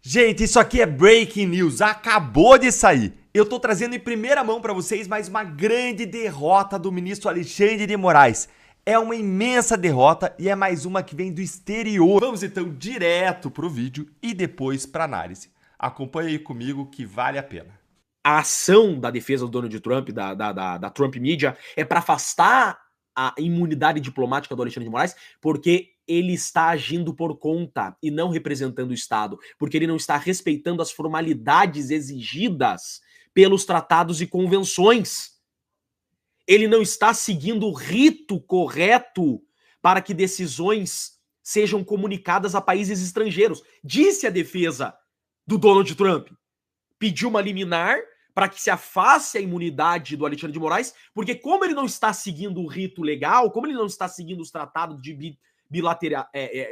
Gente, isso aqui é Breaking News, acabou de sair. Eu tô trazendo em primeira mão pra vocês mais uma grande derrota do ministro Alexandre de Moraes. É uma imensa derrota e é mais uma que vem do exterior. Vamos então direto pro vídeo e depois pra análise. Acompanhe aí comigo que vale a pena. A ação da defesa do Donald Trump, da Trump Media, é para afastar a imunidade diplomática do Alexandre de Moraes, porque ele está agindo por conta e não representando o Estado, porque ele não está respeitando as formalidades exigidas pelos tratados e convenções. Ele não está seguindo o rito correto para que decisões sejam comunicadas a países estrangeiros. Disse a defesa do Donald Trump. Pediu uma liminar para que se afaste a imunidade do Alexandre de Moraes, porque como ele não está seguindo o rito legal, como ele não está seguindo os tratados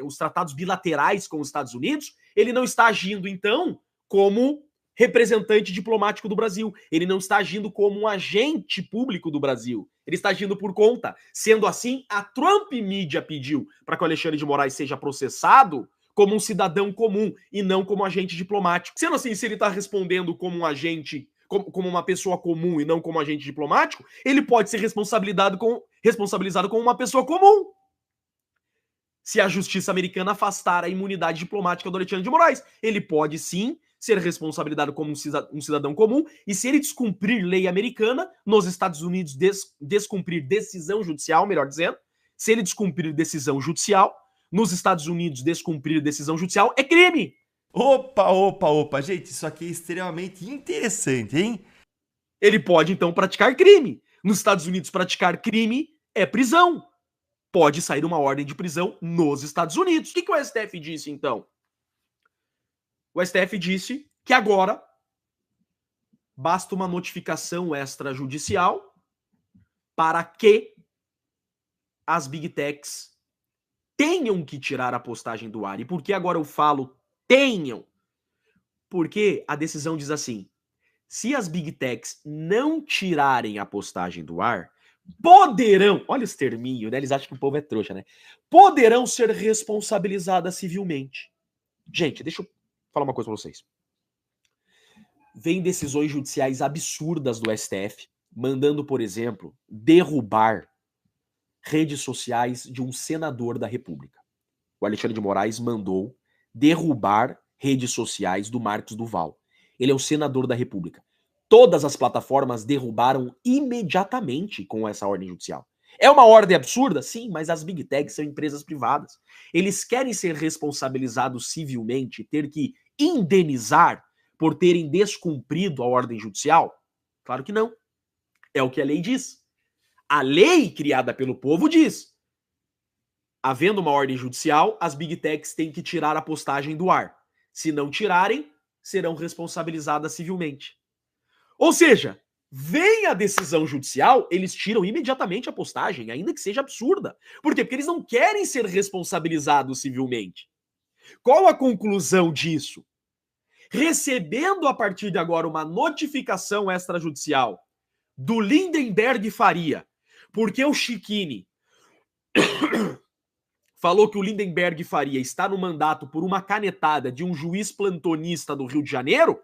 os tratados bilaterais com os Estados Unidos, ele não está agindo, então, como representante diplomático do Brasil. Ele não está agindo como um agente público do Brasil. Ele está agindo por conta. Sendo assim, a Trump Media pediu para que o Alexandre de Moraes seja processado como um cidadão comum e não como agente diplomático. Sendo assim, se ele está respondendo como um agente, como uma pessoa comum e não como agente diplomático, ele pode ser responsabilizado como uma pessoa comum. Se a justiça americana afastar a imunidade diplomática do Alexandre de Moraes, ele pode sim ser responsabilizado como um cidadão comum, e se ele descumprir lei americana, nos Estados Unidos descumprir decisão judicial, melhor dizendo, se ele descumprir decisão judicial, nos Estados Unidos descumprir decisão judicial é crime. Opa, gente, isso aqui é extremamente interessante, hein? Ele pode então praticar crime. Nos Estados Unidos praticar crime é prisão. Pode sair uma ordem de prisão nos Estados Unidos. O que o STF disse então? O STF disse que agora basta uma notificação extrajudicial para que as Big Techs tenham que tirar a postagem do ar. E por que agora eu falo tenham? Porque a decisão diz assim: se as Big Techs não tirarem a postagem do ar, poderão, olha os terminhos, né? Eles acham que o povo é trouxa, né? Poderão ser responsabilizadas civilmente. Gente, deixa eu falar uma coisa pra vocês. Vem decisões judiciais absurdas do STF, mandando, por exemplo, derrubar redes sociais de um senador da República. O Alexandre de Moraes mandou derrubar redes sociais do Marcos Duval. Ele é o senador da República. Todas as plataformas derrubaram imediatamente com essa ordem judicial. É uma ordem absurda? Sim, mas as Big Techs são empresas privadas. Eles querem ser responsabilizados civilmente, ter que indenizar por terem descumprido a ordem judicial? Claro que não. É o que a lei diz. A lei criada pelo povo diz: havendo uma ordem judicial, as Big Techs têm que tirar a postagem do ar. Se não tirarem, serão responsabilizadas civilmente. Ou seja, vem a decisão judicial, eles tiram imediatamente a postagem, ainda que seja absurda. Por quê? Porque eles não querem ser responsabilizados civilmente. Qual a conclusão disso? Recebendo a partir de agora uma notificação extrajudicial do Lindenberg Faria, porque o Chiquini falou que o Lindenberg Faria está no mandato por uma canetada de um juiz plantonista do Rio de Janeiro,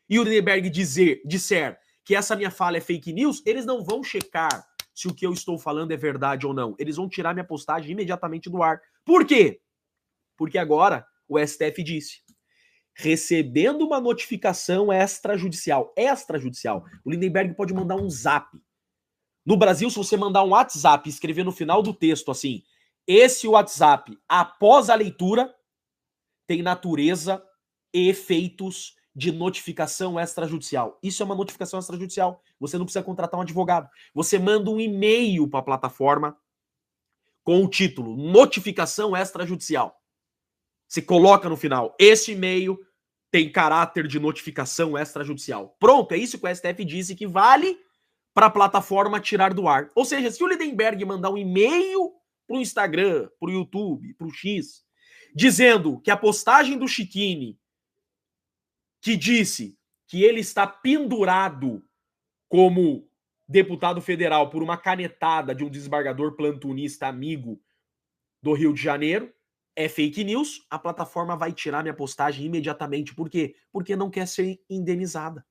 e o Lindenberg disser que essa minha fala é fake news, eles não vão checar se o que eu estou falando é verdade ou não. Eles vão tirar minha postagem imediatamente do ar. Por quê? Porque agora o STF disse: recebendo uma notificação extrajudicial, o Lindenberg pode mandar um zap. No Brasil, se você mandar um WhatsApp e escrever no final do texto assim: esse WhatsApp, após a leitura, tem natureza e efeitos de notificação extrajudicial. Isso é uma notificação extrajudicial. Você não precisa contratar um advogado. Você manda um e-mail para a plataforma com o título notificação extrajudicial. Você coloca no final: esse e-mail tem caráter de notificação extrajudicial. Pronto, é isso que o STF disse que vale para a plataforma tirar do ar. Ou seja, se o Lindenberg mandar um e-mail para o Instagram, para o YouTube, para o X, dizendo que a postagem do Chiquini, que disse que ele está pendurado como deputado federal por uma canetada de um desembargador plantonista amigo do Rio de Janeiro, é fake news, a plataforma vai tirar minha postagem imediatamente. Por quê? Porque não quer ser indenizada.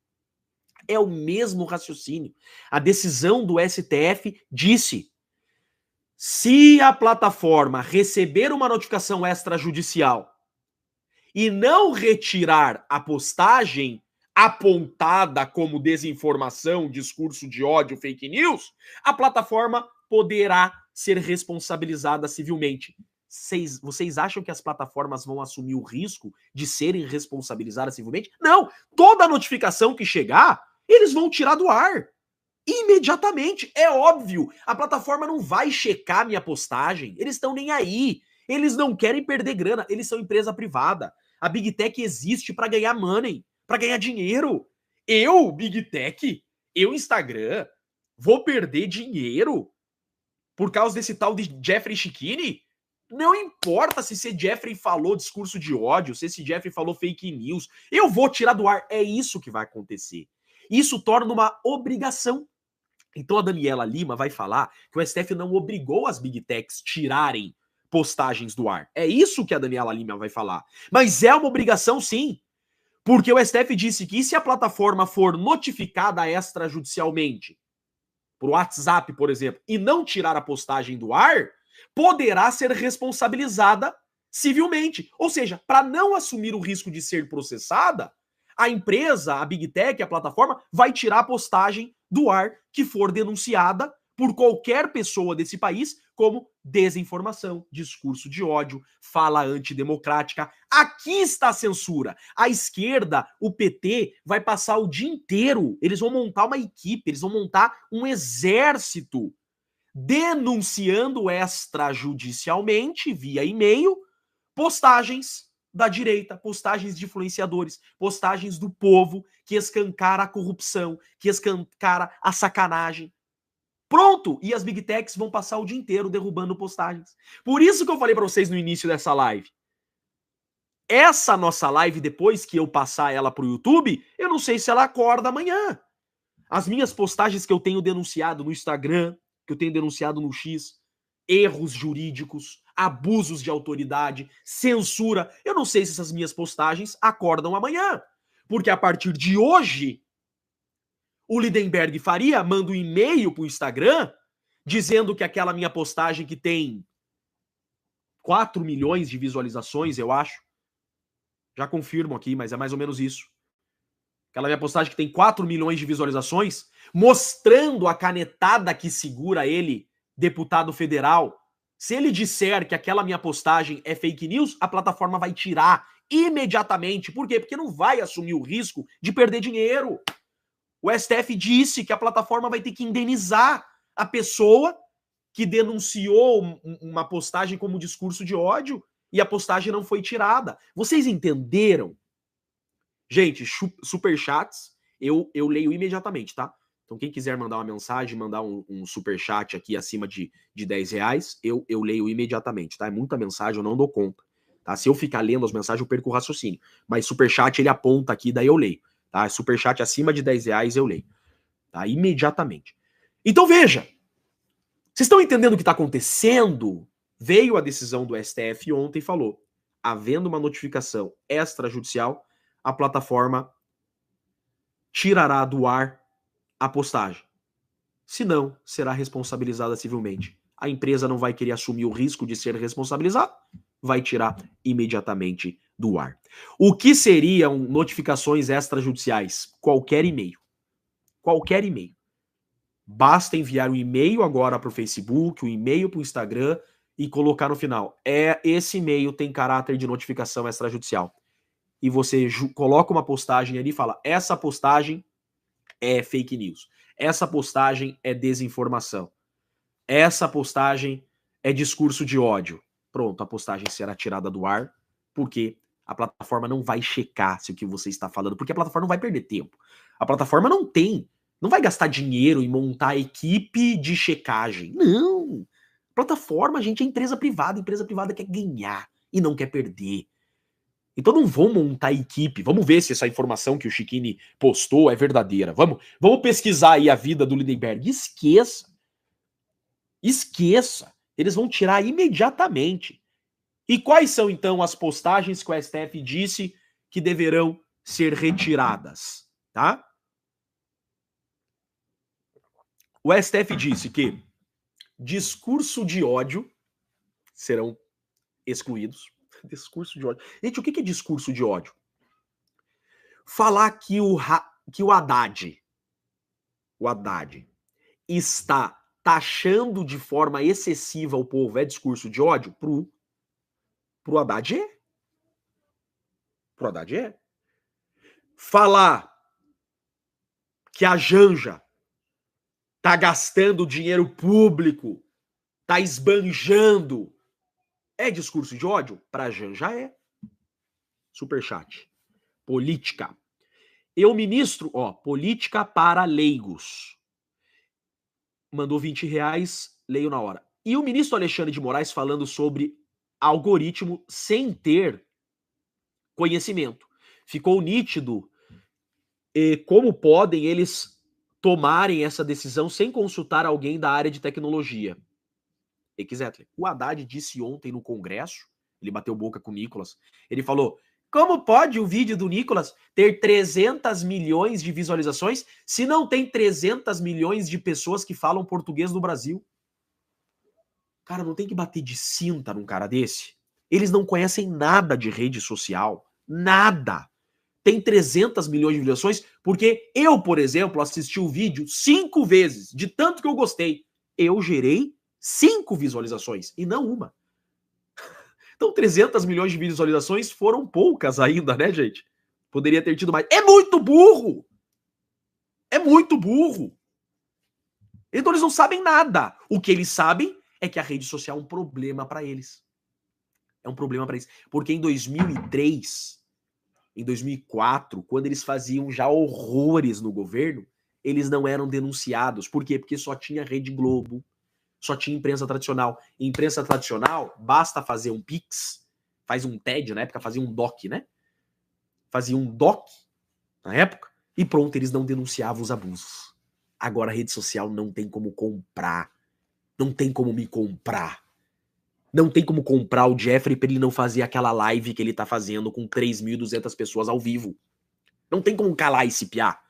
É o mesmo raciocínio. A decisão do STF disse: se a plataforma receber uma notificação extrajudicial e não retirar a postagem apontada como desinformação, discurso de ódio, fake news, a plataforma poderá ser responsabilizada civilmente. Vocês acham que as plataformas vão assumir o risco de serem responsabilizadas civilmente? Não! Toda notificação que chegar, eles vão tirar do ar. Imediatamente, é óbvio. A plataforma não vai checar minha postagem. Eles estão nem aí. Eles não querem perder grana. Eles são empresa privada. A Big Tech existe para ganhar money, para ganhar dinheiro. Eu, Big Tech, eu, Instagram, vou perder dinheiro por causa desse tal de Jeffrey Schickini? Não importa se esse Jeffrey falou discurso de ódio, se esse Jeffrey falou fake news. Eu vou tirar do ar. É isso que vai acontecer. Isso torna uma obrigação. Então a Daniela Lima vai falar que o STF não obrigou as Big Techs tirarem postagens do ar. É isso que a Daniela Lima vai falar. Mas é uma obrigação sim. Porque o STF disse que se a plataforma for notificada extrajudicialmente, por WhatsApp, por exemplo, e não tirar a postagem do ar, poderá ser responsabilizada civilmente. Ou seja, para não assumir o risco de ser processada, a empresa, a Big Tech, a plataforma, vai tirar a postagem do ar que for denunciada por qualquer pessoa desse país como desinformação, discurso de ódio, fala antidemocrática. Aqui está a censura. A esquerda, o PT, vai passar o dia inteiro, eles vão montar uma equipe, eles vão montar um exército denunciando extrajudicialmente, via e-mail, postagens da direita, postagens de influenciadores, postagens do povo que escancara a corrupção, que escancara a sacanagem. Pronto! E as Big Techs vão passar o dia inteiro derrubando postagens. Por isso que eu falei para vocês no início dessa live. Essa nossa live, depois que eu passar ela pro YouTube, eu não sei se ela acorda amanhã. As minhas postagens que eu tenho denunciado no Instagram, que eu tenho denunciado no X, erros jurídicos, abusos de autoridade, censura. Eu não sei se essas minhas postagens acordam amanhã. Porque a partir de hoje, o Lindenberg Faria manda um e-mail pro Instagram dizendo que aquela minha postagem que tem 4 milhões de visualizações, eu acho. Já confirmo aqui, mas é mais ou menos isso. Aquela minha postagem que tem 4 milhões de visualizações, mostrando a canetada que segura ele, deputado federal. Se ele disser que aquela minha postagem é fake news, a plataforma vai tirar imediatamente. Por quê? Porque não vai assumir o risco de perder dinheiro. O STF disse que a plataforma vai ter que indenizar a pessoa que denunciou uma postagem como discurso de ódio e a postagem não foi tirada. Vocês entenderam? Gente, superchats, eu leio imediatamente, tá? Então quem quiser mandar uma mensagem, mandar um superchat aqui acima de 10 reais, eu leio imediatamente, tá? É muita mensagem, eu não dou conta. Tá? Se eu ficar lendo as mensagens, eu perco o raciocínio. Mas superchat, ele aponta aqui, daí eu leio. Tá? Superchat acima de 10 reais, eu leio. Tá? Imediatamente. Então veja, vocês estão entendendo o que está acontecendo? Veio a decisão do STF ontem e falou, havendo uma notificação extrajudicial, a plataforma tirará do ar a postagem. Se não, será responsabilizada civilmente. A empresa não vai querer assumir o risco de ser responsabilizada, vai tirar imediatamente do ar. O que seriam notificações extrajudiciais? Qualquer e-mail. Qualquer e-mail. Basta enviar um e-mail agora para o Facebook, um e-mail para o Instagram e colocar no final. Esse e-mail tem caráter de notificação extrajudicial. E você coloca uma postagem ali e fala, essa postagem é fake news. Essa postagem é desinformação. Essa postagem é discurso de ódio. Pronto, a postagem será tirada do ar, porque a plataforma não vai checar se o que você está falando, porque a plataforma não vai perder tempo. A plataforma não vai gastar dinheiro em montar a equipe de checagem. Não! Plataforma, gente, é empresa privada quer ganhar e não quer perder. Então não vão montar equipe. Vamos ver se essa informação que o Schickini postou é verdadeira. Vamos pesquisar aí a vida do Lindenberg. Esqueça. Eles vão tirar imediatamente. E quais são, então, as postagens que o STF disse que deverão ser retiradas, tá? O STF disse que discurso de ódio serão excluídos. Discurso de ódio. Gente, o que é discurso de ódio? Falar que o Haddad está taxando de forma excessiva o povo é discurso de ódio? Pro Haddad é. Pro Haddad é. Falar que a Janja tá gastando dinheiro público, tá esbanjando, é discurso de ódio? Pra Janja é. Superchat. Política. Eu ministro, política para leigos. Mandou R$20, leio na hora. E o ministro Alexandre de Moraes falando sobre algoritmo sem ter conhecimento. Ficou nítido como podem eles tomarem essa decisão sem consultar alguém da área de tecnologia. Exatly. O Haddad disse ontem no Congresso, ele bateu boca com o Nicolas, ele falou: como pode o vídeo do Nicolas ter 300 milhões de visualizações se não tem 300 milhões de pessoas que falam português no Brasil? Cara, não tem que bater de cinta num cara desse? Eles não conhecem nada de rede social. Nada. Tem 300 milhões de visualizações porque eu, por exemplo, assisti o vídeo 5 vezes, de tanto que eu gostei. Eu gerei 5 visualizações e não uma. Então 300 milhões de visualizações foram poucas ainda, né, gente? Poderia ter tido mais. É muito burro! É muito burro! Então eles não sabem nada. O que eles sabem é que a rede social é um problema para eles. É um problema para eles. Porque em 2003, em 2004, quando eles faziam já horrores no governo, eles não eram denunciados. Por quê? Porque só tinha Rede Globo, só tinha imprensa tradicional. E imprensa tradicional, basta fazer um Pix, faz um TED, na época fazia um DOC, né? Fazia um DOC, na época, e pronto, eles não denunciavam os abusos. Agora a rede social não tem como comprar. Não tem como me comprar. Não tem como comprar o Jeffrey pra ele não fazer aquela live que ele tá fazendo com 3.200 pessoas ao vivo. Não tem como calar esse piá.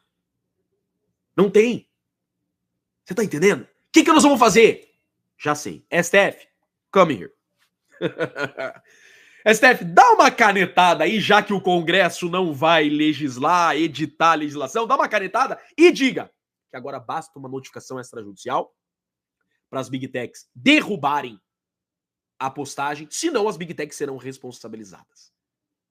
Não tem. Você tá entendendo? O que nós vamos fazer? Já sei. STF, come here. STF, dá uma canetada aí, já que o Congresso não vai legislar, editar a legislação, dá uma canetada e diga que agora basta uma notificação extrajudicial para as Big Techs derrubarem a postagem, senão as Big Techs serão responsabilizadas.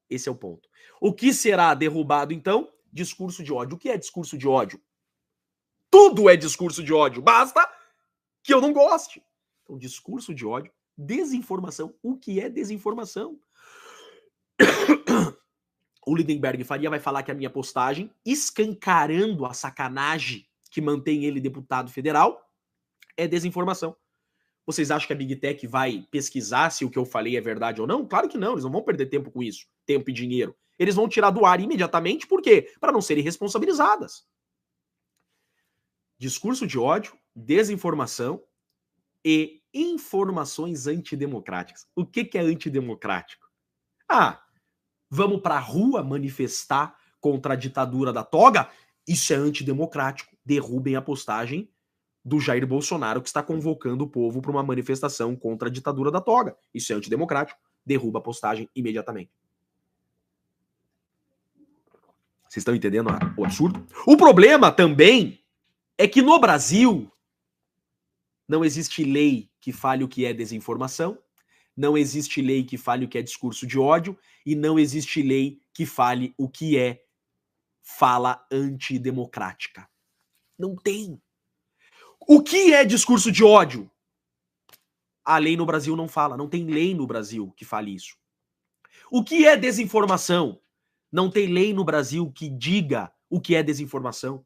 Esse é o ponto. O que será derrubado, então? Discurso de ódio. O que é discurso de ódio? Tudo é discurso de ódio. Basta que eu não goste. Então, discurso de ódio, desinformação. O que é desinformação? O Lindenberg Faria vai falar que a minha postagem, escancarando a sacanagem que mantém ele deputado federal, é desinformação. Vocês acham que a Big Tech vai pesquisar se o que eu falei é verdade ou não? Claro que não, eles não vão perder tempo com isso, tempo e dinheiro. Eles vão tirar do ar imediatamente, por quê? Para não serem responsabilizadas. Discurso de ódio, desinformação e informações antidemocráticas. O que é antidemocrático? Vamos para a rua manifestar contra a ditadura da toga? Isso é antidemocrático. Derrubem a postagem do Jair Bolsonaro, que está convocando o povo para uma manifestação contra a ditadura da toga. Isso é antidemocrático. Derruba a postagem imediatamente. Vocês estão entendendo o absurdo? O problema também é que no Brasil não existe lei que fale o que é desinformação, não existe lei que fale o que é discurso de ódio e não existe lei que fale o que é fala antidemocrática. Não tem. O que é discurso de ódio? A lei no Brasil não fala. Não tem lei no Brasil que fale isso. O que é desinformação? Não tem lei no Brasil que diga o que é desinformação.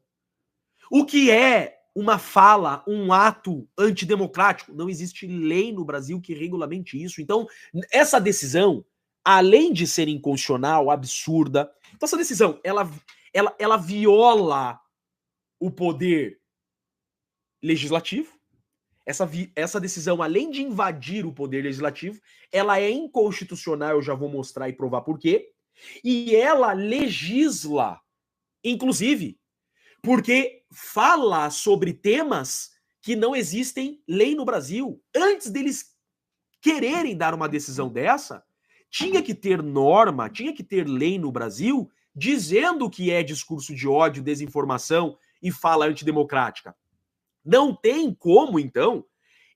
O que é uma fala, um ato antidemocrático? Não existe lei no Brasil que regulamente isso. Então, essa decisão, além de ser inconstitucional, absurda, então essa decisão, ela viola o poder legislativo, essa decisão, além de invadir o poder legislativo, ela é inconstitucional, eu já vou mostrar e provar por quê, e ela legisla, inclusive, porque fala sobre temas que não existem lei no Brasil. Antes deles quererem dar uma decisão dessa, tinha que ter norma, tinha que ter lei no Brasil dizendo o que é discurso de ódio, desinformação e fala antidemocrática. Não tem como, então,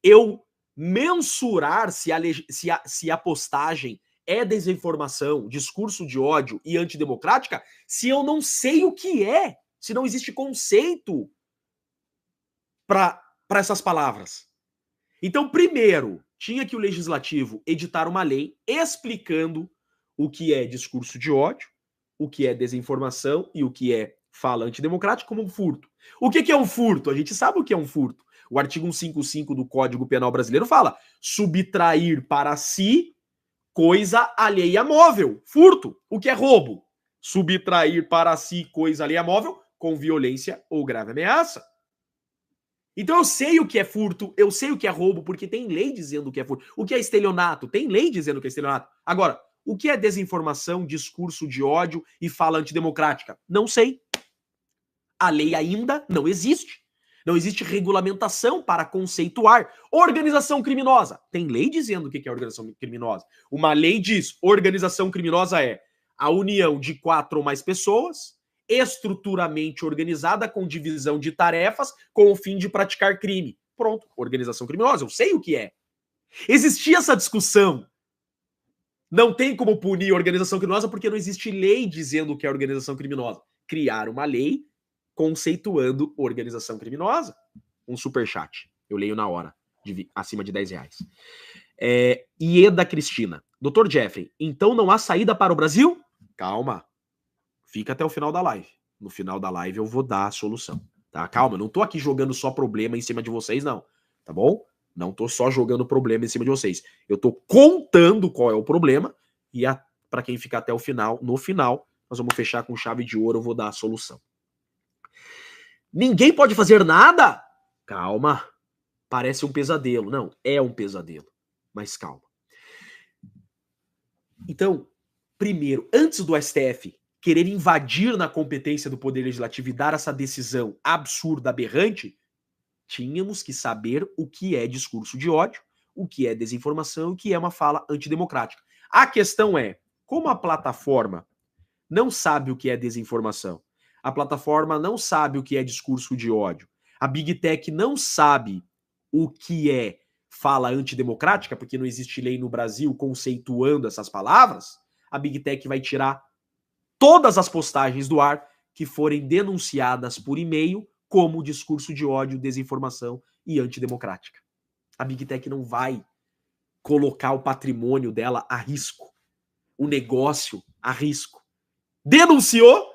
eu mensurar se a postagem é desinformação, discurso de ódio e antidemocrática, se eu não sei o que é, se não existe conceito para essas palavras. Então, primeiro, tinha que o legislativo editar uma lei explicando o que é discurso de ódio, o que é desinformação e o que é fala antidemocrática como um furto. O que é um furto? A gente sabe o que é um furto. O artigo 155 do Código Penal brasileiro fala subtrair para si coisa alheia móvel. Furto. O que é roubo? Subtrair para si coisa alheia móvel com violência ou grave ameaça. Então eu sei o que é furto, eu sei o que é roubo, porque tem lei dizendo o que é furto. O que é estelionato? Tem lei dizendo o que é estelionato. Agora, o que é desinformação, discurso de ódio e fala antidemocrática? Não sei. A lei ainda não existe. Não existe regulamentação para conceituar organização criminosa. Tem lei dizendo o que é organização criminosa. Uma lei diz, organização criminosa é a união de 4 ou mais pessoas, estruturamente organizada, com divisão de tarefas, com o fim de praticar crime. Pronto, organização criminosa, eu sei o que é. Existia essa discussão. Não tem como punir organização criminosa porque não existe lei dizendo o que é organização criminosa. Criar uma lei conceituando organização criminosa. Um superchat. Eu leio na hora, acima de R$10. Ieda Cristina. Dr. Jeffrey, então não há saída para o Brasil? Calma. Fica até o final da live. No final da live eu vou dar a solução. Tá? Calma, eu não tô aqui jogando só problema em cima de vocês, não. Tá bom? Não tô só jogando problema em cima de vocês. Eu tô contando qual é o problema e para quem ficar até o final, no final, nós vamos fechar com chave de ouro, eu vou dar a solução. Ninguém pode fazer nada? Calma. Parece um pesadelo. Não, é um pesadelo. Mas calma. Então, primeiro, antes do STF querer invadir na competência do Poder Legislativo e dar essa decisão absurda, aberrante, tínhamos que saber o que é discurso de ódio, o que é desinformação e o que é uma fala antidemocrática. A questão é, como a plataforma não sabe o que é desinformação, a plataforma não sabe o que é discurso de ódio, a Big Tech não sabe o que é fala antidemocrática, porque não existe lei no Brasil conceituando essas palavras, a Big Tech vai tirar todas as postagens do ar que forem denunciadas por e-mail como discurso de ódio, desinformação e antidemocrática. A Big Tech não vai colocar o patrimônio dela a risco, o negócio a risco. Denunciou,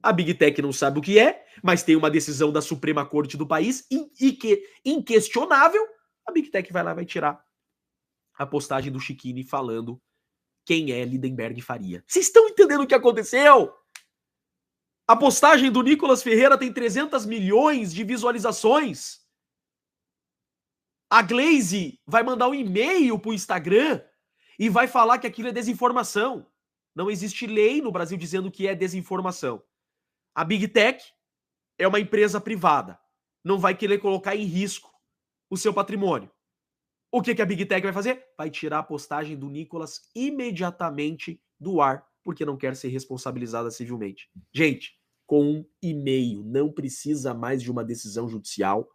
a Big Tech não sabe o que é, mas tem uma decisão da Suprema Corte do país inquestionável, a Big Tech vai lá e vai tirar a postagem do Chiquini falando quem é Lindenberg Faria. Vocês estão entendendo o que aconteceu? A postagem do Nicolas Ferreira tem 300 milhões de visualizações. A Glaze vai mandar um e-mail pro Instagram e vai falar que aquilo é desinformação. Não existe lei no Brasil dizendo que é desinformação. A Big Tech é uma empresa privada. Não vai querer colocar em risco o seu patrimônio. O que a Big Tech vai fazer? Vai tirar a postagem do Nicolas imediatamente do ar, porque não quer ser responsabilizada civilmente. Gente, com um e-mail, não precisa mais de uma decisão judicial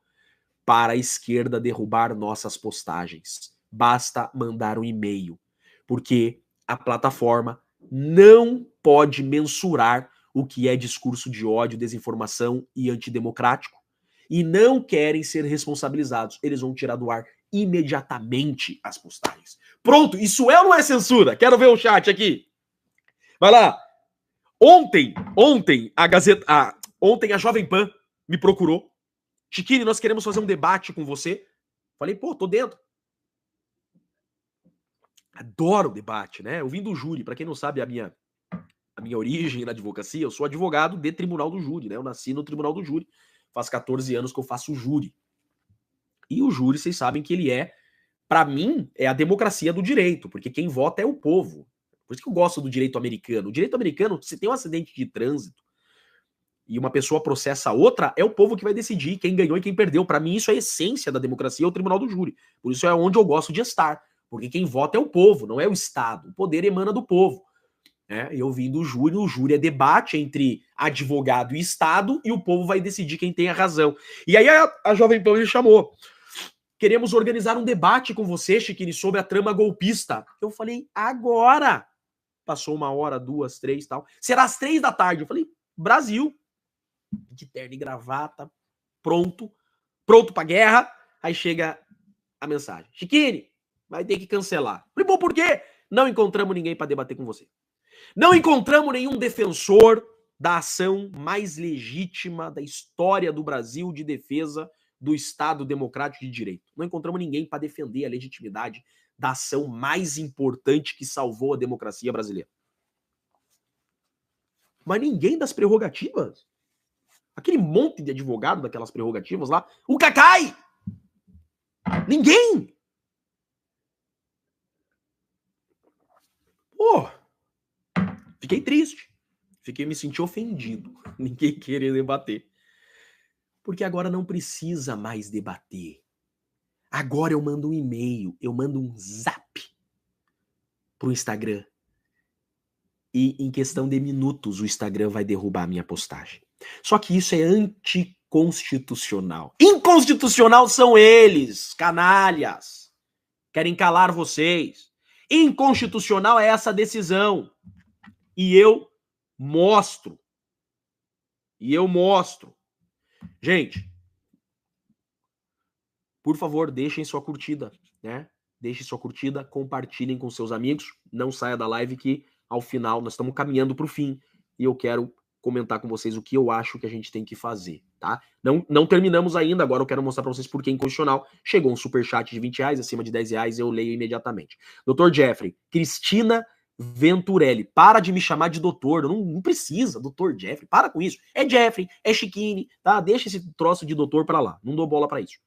para a esquerda derrubar nossas postagens. Basta mandar um e-mail, porque a plataforma não pode mensurar o que é discurso de ódio, desinformação e antidemocrático, e não querem ser responsabilizados. Eles vão tirar do ar imediatamente as postagens. Pronto, isso é ou não é censura? Quero ver o chat aqui. Vai lá. Ontem a Jovem Pan me procurou. Chiquini, nós queremos fazer um debate com você. Falei, pô, tô dentro. Adoro debate, né? Eu vim do júri. Pra quem não sabe a minha origem na advocacia, eu sou advogado de tribunal do júri, né? Eu nasci no tribunal do júri. Faz 14 anos que eu faço júri. E o júri, vocês sabem que ele é, para mim, é a democracia do direito, porque quem vota é o povo. Por isso que eu gosto do direito americano. O direito americano, se tem um acidente de trânsito e uma pessoa processa a outra, é o povo que vai decidir quem ganhou e quem perdeu. Para mim, isso é a essência da democracia, é o tribunal do júri. Por isso é onde eu gosto de estar. Porque quem vota é o povo, não é o Estado. O poder emana do povo. Eu vim do júri, o júri é debate entre advogado e Estado, e o povo vai decidir quem tem a razão. E aí a Jovem Pan me chamou. Queremos organizar um debate com você, Chiquini, sobre a trama golpista. Eu falei, agora! Passou 1 hora, 2, 3 e tal. Será às 3 da tarde. Eu falei, Brasil. De terno e gravata, pronto pra guerra. Aí chega a mensagem. Chiquini, vai ter que cancelar. Falei, bom, por quê? Não encontramos ninguém para debater com você. Não encontramos nenhum defensor da ação mais legítima da história do Brasil de defesa do Estado Democrático de Direito. Não encontramos ninguém para defender a legitimidade da ação mais importante que salvou a democracia brasileira. Mas ninguém das prerrogativas. Aquele monte de advogado daquelas prerrogativas lá. O Cacai! Ninguém! Pô! Fiquei triste. Me senti ofendido. Ninguém queria debater. Porque agora não precisa mais debater. Agora eu mando um e-mail, eu mando um zap pro Instagram. E em questão de minutos o Instagram vai derrubar a minha postagem. Só que isso é anticonstitucional. Inconstitucional são eles, canalhas. Querem calar vocês. Inconstitucional é essa decisão. E eu mostro. Gente, por favor, deixem sua curtida, né? Deixem sua curtida, compartilhem com seus amigos. Não saia da live que, ao final, nós estamos caminhando para o fim. E eu quero comentar com vocês o que eu acho que a gente tem que fazer, tá? Não terminamos ainda, agora eu quero mostrar para vocês por que é inconstitucional. Chegou um superchat de R$20, acima de R$10, eu leio imediatamente. Dr. Jeffrey, Cristina Venturelli, para de me chamar de doutor, não precisa, Dr. Jeffrey, para com isso. É Jeffrey, é Chiquini, tá? Deixa esse troço de doutor pra lá, não dou bola pra isso.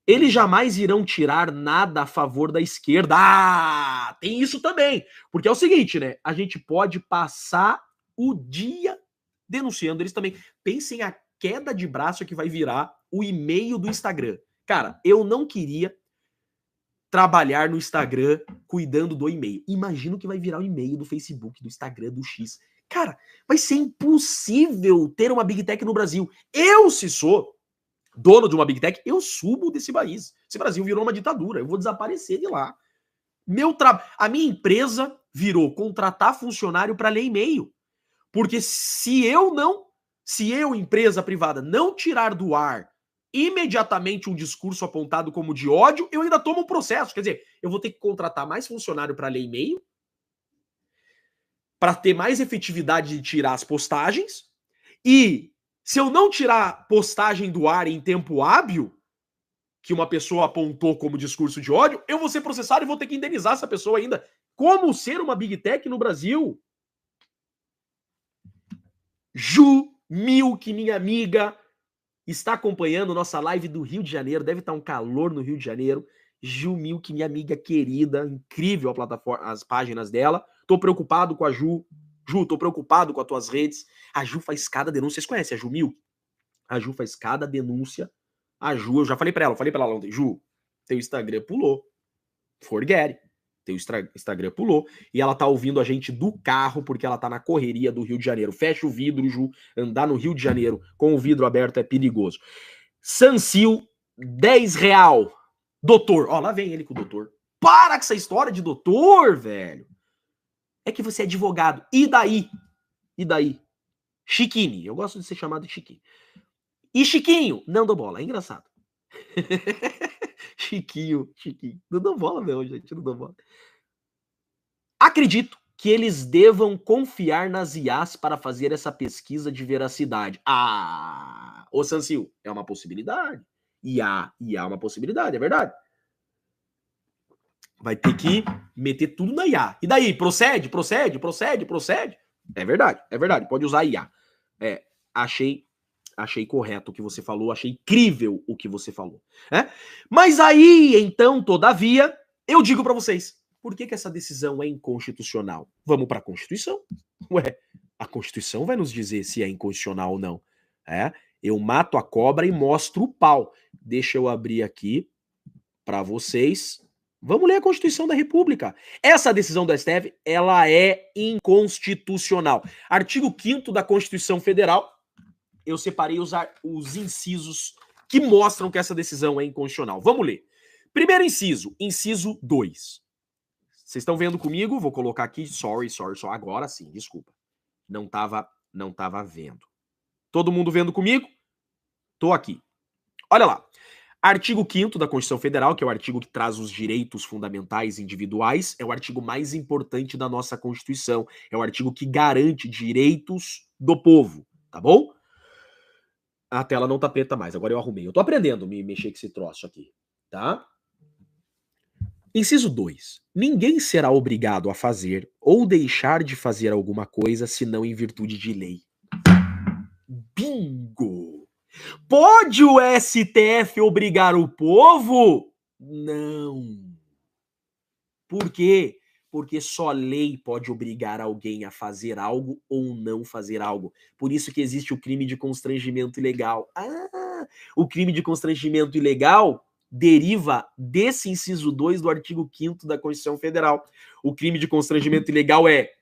Eles jamais irão tirar nada a favor da esquerda. Ah, tem isso também, porque é o seguinte, né? A gente pode passar o dia denunciando eles também. Pensem a queda de braço que vai virar o e-mail do Instagram. Cara, eu não queria trabalhar no Instagram cuidando do e-mail. Imagina o que vai virar o e-mail do Facebook, do Instagram, do X. Cara, vai ser impossível ter uma Big Tech no Brasil. Eu, se sou dono de uma Big Tech, eu subo desse país. Esse Brasil virou uma ditadura. Eu vou desaparecer de lá. A minha empresa virou contratar funcionário para ler e-mail. Porque se eu, empresa privada, não tirar do ar imediatamente um discurso apontado como de ódio, eu ainda tomo um processo. Quer dizer, eu vou ter que contratar mais funcionário para ler e-mail, para ter mais efetividade de tirar as postagens, e se eu não tirar postagem do ar em tempo hábil, que uma pessoa apontou como discurso de ódio, eu vou ser processado e vou ter que indenizar essa pessoa ainda. Como ser uma Big Tech no Brasil? Ju Milk, minha amiga, está acompanhando nossa live do Rio de Janeiro. Deve estar um calor no Rio de Janeiro. Ju Milk, minha amiga querida, incrível a plataforma, as páginas dela. Tô preocupado com a Ju. Ju, tô preocupado com as tuas redes. A Ju faz cada denúncia. Vocês conhecem a Ju Milk? A Ju faz cada denúncia. A Ju, eu já falei pra ela ontem, Ju, teu Instagram pulou. Forget it. Teu Instagram pulou. E ela tá ouvindo a gente do carro, porque ela tá na correria do Rio de Janeiro. Fecha o vidro, Ju. Andar no Rio de Janeiro com o vidro aberto é perigoso. Sancil, R$10. Doutor. Ó, lá vem ele com o doutor. Para com essa história de doutor, velho. É que você é advogado. E daí? E daí? Chiquini. Eu gosto de ser chamado de Chiquini. E Chiquinho? Não dou bola. É engraçado. Chiquinho. Não dou bola, não, gente. Não dou bola. Acredito que eles devam confiar nas IAs para fazer essa pesquisa de veracidade. Ah, ô Sancil, é uma possibilidade. IA é uma possibilidade, é verdade. Vai ter que meter tudo na IA. E daí? Procede? É verdade. Pode usar IA. Achei Achei correto o que você falou, achei incrível o que você falou. Né? Mas aí, então, todavia, eu digo para vocês, por que essa decisão é inconstitucional? Vamos para a Constituição? Ué, a Constituição vai nos dizer se é inconstitucional ou não. Eu mato a cobra e mostro o pau. Deixa eu abrir aqui para vocês. Vamos ler a Constituição da República. Essa decisão do STF, ela é inconstitucional. Artigo 5º da Constituição Federal, eu separei os incisos que mostram que essa decisão é inconstitucional. Vamos ler. Primeiro inciso, inciso 2. Vocês estão vendo comigo? Vou colocar aqui, sorry, agora sim, desculpa. Não tava vendo. Todo mundo vendo comigo? Tô aqui. Olha lá. Artigo 5º da Constituição Federal, que é o artigo que traz os direitos fundamentais individuais, é o artigo mais importante da nossa Constituição. É o artigo que garante direitos do povo, tá bom? A tela não tá preta mais, agora eu arrumei. Eu tô aprendendo a me mexer com esse troço aqui, tá? Inciso 2. Ninguém será obrigado a fazer ou deixar de fazer alguma coisa senão em virtude de lei. Bingo! Pode o STF obrigar o povo? Não. Por quê? Porque só lei pode obrigar alguém a fazer algo ou não fazer algo. Por isso que existe o crime de constrangimento ilegal. O crime de constrangimento ilegal deriva desse inciso 2 do artigo 5º da Constituição Federal. O crime de constrangimento ilegal é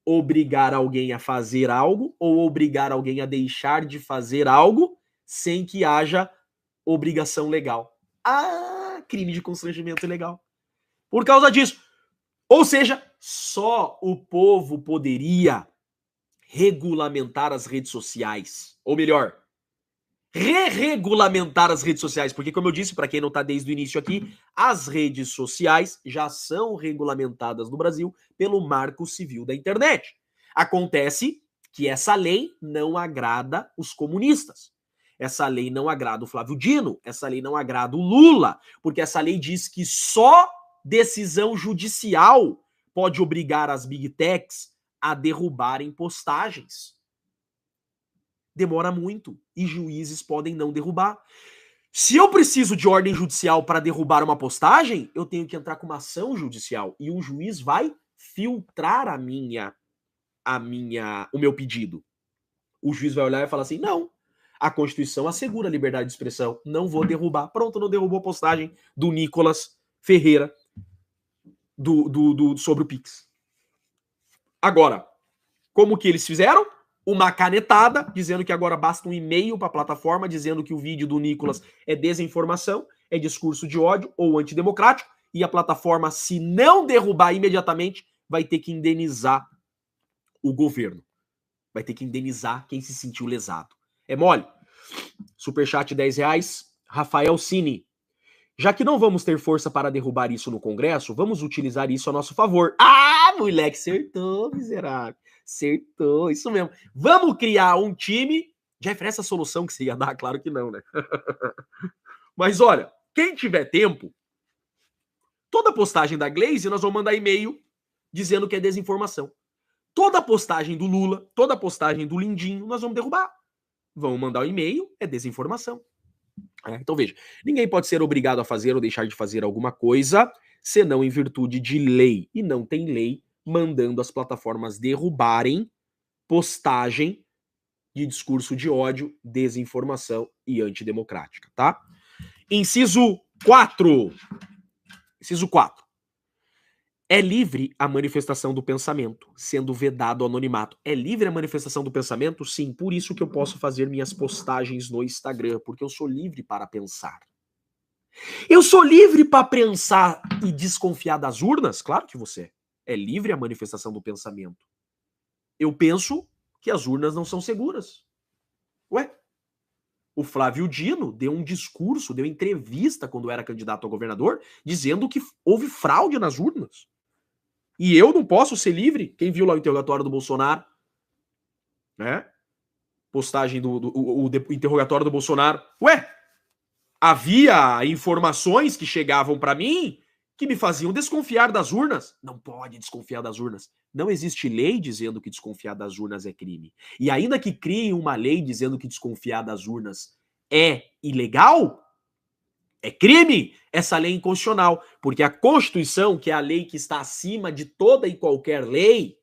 obrigar alguém a fazer algo ou obrigar alguém a deixar de fazer algo sem que haja obrigação legal. Crime de constrangimento ilegal. Por causa disso. Ou seja, só o povo poderia regulamentar as redes sociais. Ou melhor, re-regulamentar as redes sociais. Porque, como eu disse, para quem não está desde o início aqui, as redes sociais já são regulamentadas no Brasil pelo Marco Civil da Internet. Acontece que essa lei não agrada os comunistas. Essa lei não agrada o Flávio Dino. Essa lei não agrada o Lula. Porque essa lei diz que só decisão judicial pode obrigar as Big Techs a derrubarem postagens. Demora muito e juízes podem não derrubar. Se eu preciso de ordem judicial para derrubar uma postagem, eu tenho que entrar com uma ação judicial e um juiz vai filtrar o meu pedido. O juiz vai olhar e falar assim: não, a Constituição assegura a liberdade de expressão, não vou derrubar. Pronto, não derrubou a postagem do Nicolas Ferreira sobre o Pix. Agora, como que eles fizeram? Uma canetada, dizendo que agora basta um e-mail para a plataforma, dizendo que o vídeo do Nicolas é desinformação, é discurso de ódio ou antidemocrático, e a plataforma, se não derrubar imediatamente, vai ter que indenizar o governo. Vai ter que indenizar quem se sentiu lesado. É mole? Superchat R$10, Rafael Cini. Já que não vamos ter força para derrubar isso no Congresso, vamos utilizar isso a nosso favor. Moleque, acertou, miserável. Acertou, isso mesmo. Vamos criar um time. Jeff, essa solução que você ia dar? Claro que não, né? Mas olha, quem tiver tempo, toda postagem da Glaze, nós vamos mandar e-mail dizendo que é desinformação. Toda postagem do Lula, toda postagem do Lindinho, nós vamos derrubar. Vamos mandar o e-mail, é desinformação. Então veja, ninguém pode ser obrigado a fazer ou deixar de fazer alguma coisa, senão em virtude de lei. E não tem lei mandando as plataformas derrubarem postagem de discurso de ódio, desinformação e antidemocrática, tá? Inciso 4. Inciso 4. É livre a manifestação do pensamento, sendo vedado o anonimato. É livre a manifestação do pensamento? Sim, por isso que eu posso fazer minhas postagens no Instagram, porque eu sou livre para pensar. Eu sou livre para pensar e desconfiar das urnas? Claro que você é livre a manifestação do pensamento. Eu penso que as urnas não são seguras. Ué? O Flávio Dino deu um discurso, deu entrevista quando era candidato a governador, dizendo que houve fraude nas urnas. E eu não posso ser livre? Quem viu lá o interrogatório do Bolsonaro? Né? Postagem do interrogatório do Bolsonaro. Ué, havia informações que chegavam para mim que me faziam desconfiar das urnas. Não pode desconfiar das urnas. Não existe lei dizendo que desconfiar das urnas é crime. E ainda que criem uma lei dizendo que desconfiar das urnas é ilegal, é crime. Essa lei é inconstitucional, porque a Constituição, que é a lei que está acima de toda e qualquer lei,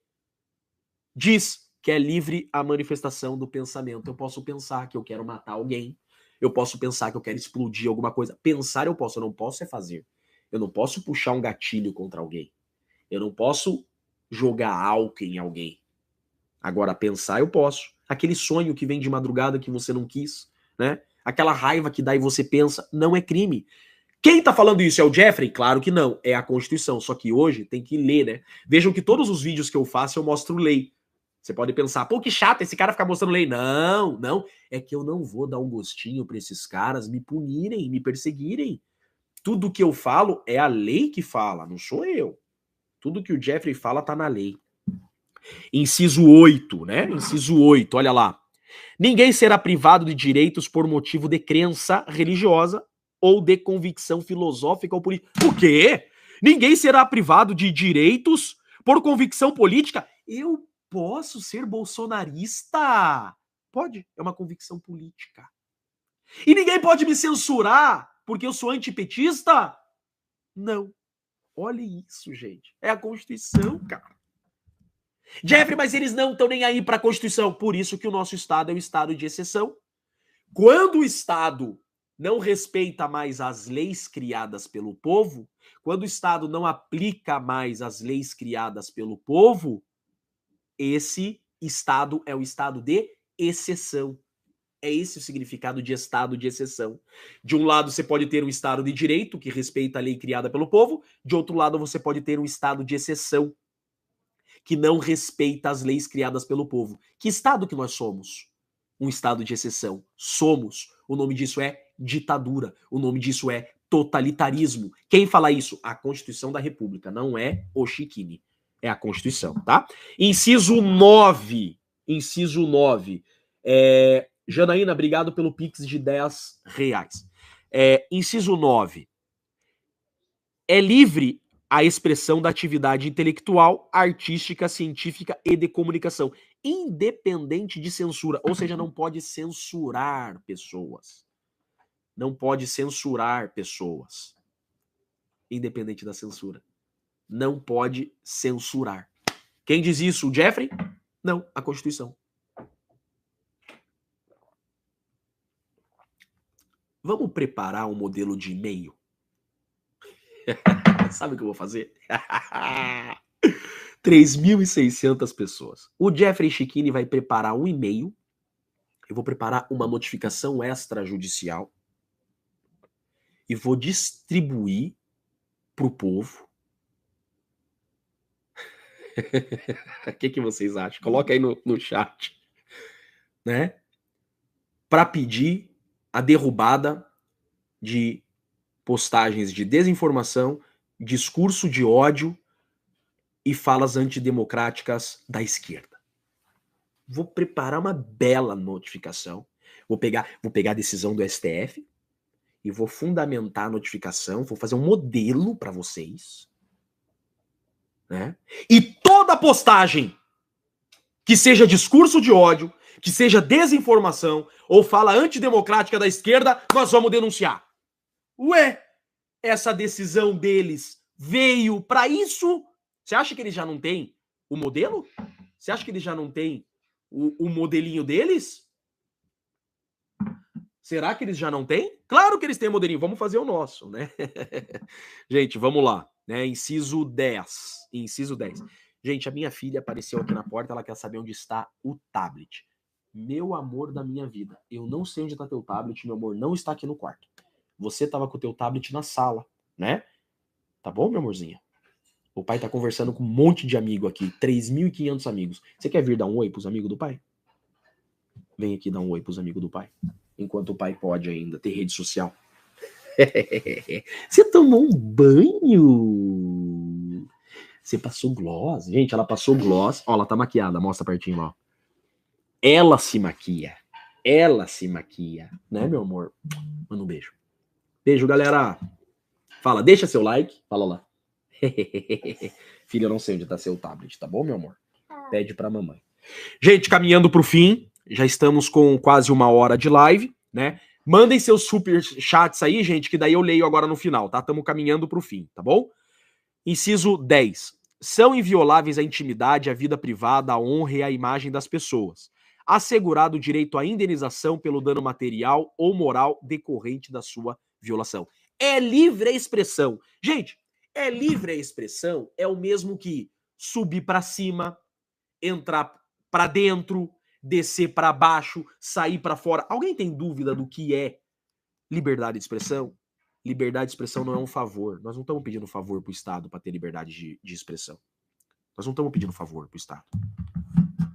diz que é livre a manifestação do pensamento. Eu posso pensar que eu quero matar alguém, eu posso pensar que eu quero explodir alguma coisa. Pensar eu não posso é fazer. Eu não posso puxar um gatilho contra alguém. Eu não posso jogar álcool em alguém. Agora, pensar eu posso. Aquele sonho que vem de madrugada que você não quis, né? Aquela raiva que dá e você pensa, não é crime. Quem tá falando isso é o Jeffrey? Claro que não, é a Constituição. Só que hoje tem que ler, né? Vejam que todos os vídeos que eu faço eu mostro lei. Você pode pensar, pô, que chato esse cara ficar mostrando lei. Não, não. É que eu não vou dar um gostinho pra esses caras me punirem, me perseguirem. Tudo que eu falo é a lei que fala, não sou eu. Tudo que o Jeffrey fala tá na lei. Inciso 8, né? Inciso 8, olha lá. Ninguém será privado de direitos por motivo de crença religiosa ou de convicção filosófica ou política. O quê? Ninguém será privado de direitos por convicção política? Eu posso ser bolsonarista? Pode, é uma convicção política. E ninguém pode me censurar porque eu sou antipetista? Não. Olha isso, gente. É a Constituição, cara. Jeffrey, mas eles não estão nem aí para a Constituição. Por isso que o nosso Estado é o Estado de exceção. Quando o Estado não respeita mais as leis criadas pelo povo, quando o Estado não aplica mais as leis criadas pelo povo, esse Estado é o Estado de exceção. É esse o significado de Estado de exceção. De um lado, você pode ter um Estado de direito, que respeita a lei criada pelo povo. De outro lado, você pode ter um Estado de exceção, que não respeita as leis criadas pelo povo. Que Estado que nós somos? Um Estado de exceção. Somos. O nome disso é ditadura. O nome disso é totalitarismo. Quem fala isso? A Constituição da República. Não é o Chiquini. É a Constituição, tá? Inciso 9. Inciso 9. Janaína, obrigado pelo Pix de R$10. Inciso 9. É livre a expressão da atividade intelectual, artística, científica e de comunicação, independente de censura. Ou seja, não pode censurar pessoas. Não pode censurar pessoas. Independente da censura. Não pode censurar. Quem diz isso? O Jeffrey? Não, a Constituição. Vamos preparar um modelo de e-mail? Sabe o que eu vou fazer? 3.600 pessoas. O Jeffrey Chiquini vai preparar um e-mail. Eu vou preparar uma notificação extrajudicial. E vou distribuir pro povo. O que vocês acham? Coloca aí no chat. Né? Para pedir a derrubada de postagens de desinformação, discurso de ódio e falas antidemocráticas da esquerda. Vou preparar uma bela notificação. Vou pegar a decisão do STF e vou fundamentar a notificação, vou fazer um modelo para vocês. Né? E toda postagem que seja discurso de ódio, que seja desinformação ou fala antidemocrática da esquerda, nós vamos denunciar. Ué, essa decisão deles veio para isso? Você acha que eles já não têm o modelo? Você acha que eles já não têm o modelinho deles? Será que eles já não têm? Claro que eles têm modelinho. Vamos fazer o nosso, né? Gente, vamos lá. Né? Inciso 10. Inciso 10. Gente, a minha filha apareceu aqui na porta. Ela quer saber onde está o tablet. Meu amor da minha vida. Eu não sei onde está teu tablet. Meu amor não está aqui no quarto. Você estava com o teu tablet na sala, né? Tá bom, meu amorzinho? O pai tá conversando com um monte de amigo aqui. 3.500 amigos. Você quer vir dar um oi pros amigos do pai? Vem aqui dar um oi pros amigos do pai. Enquanto o pai pode ainda ter rede social. Você tomou um banho? Você passou gloss? Gente, ela passou gloss. Ó, ela tá maquiada. Mostra pertinho lá. Ela se maquia. Ela se maquia. Né, meu amor? Manda um beijo. Beijo, galera. Fala, deixa seu like. Fala lá. Filha, eu não sei onde tá seu tablet, tá bom, meu amor? Pede pra mamãe. Gente, caminhando pro fim, já estamos com quase 1 hora de live, né? Mandem seus super chats aí, gente, que daí eu leio agora no final, tá? Estamos caminhando pro fim, tá bom? Inciso 10. São invioláveis a intimidade, a vida privada, a honra e a imagem das pessoas, assegurado o direito à indenização pelo dano material ou moral decorrente da sua violação. É livre a expressão. Gente, é livre a expressão é o mesmo que subir para cima, entrar para dentro, descer para baixo, sair para fora. Alguém tem dúvida do que é liberdade de expressão? Liberdade de expressão não é um favor. Nós não estamos pedindo favor para o Estado para ter liberdade de expressão. Nós não estamos pedindo favor para o Estado.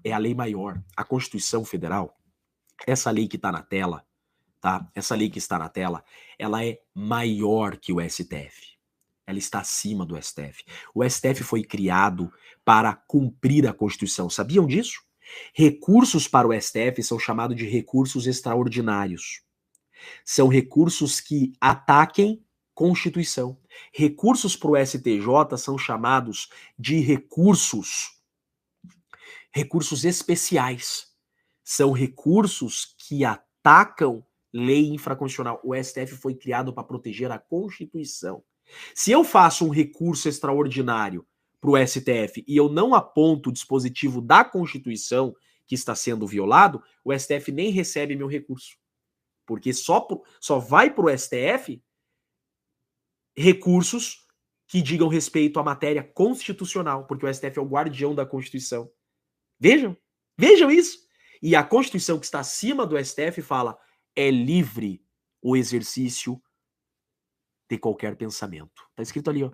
É a lei maior, a Constituição Federal. Essa lei que está na tela, tá? Essa lei que está na tela, ela é maior que o STF. Ela está acima do STF. O STF foi criado para cumprir a Constituição. Sabiam disso? Recursos para o STF são chamados de recursos extraordinários. São recursos que ataquem Constituição. Recursos para o STJ são chamados de recursos especiais. São recursos que atacam lei infraconstitucional. O STF foi criado para proteger a Constituição. Se eu faço um recurso extraordinário para o STF e eu não aponto o dispositivo da Constituição que está sendo violado, o STF nem recebe meu recurso. Porque só vai para o STF recursos que digam respeito à matéria constitucional, porque o STF é o guardião da Constituição. Vejam isso. E a Constituição que está acima do STF fala: é livre o exercício de qualquer pensamento. Tá escrito ali, ó.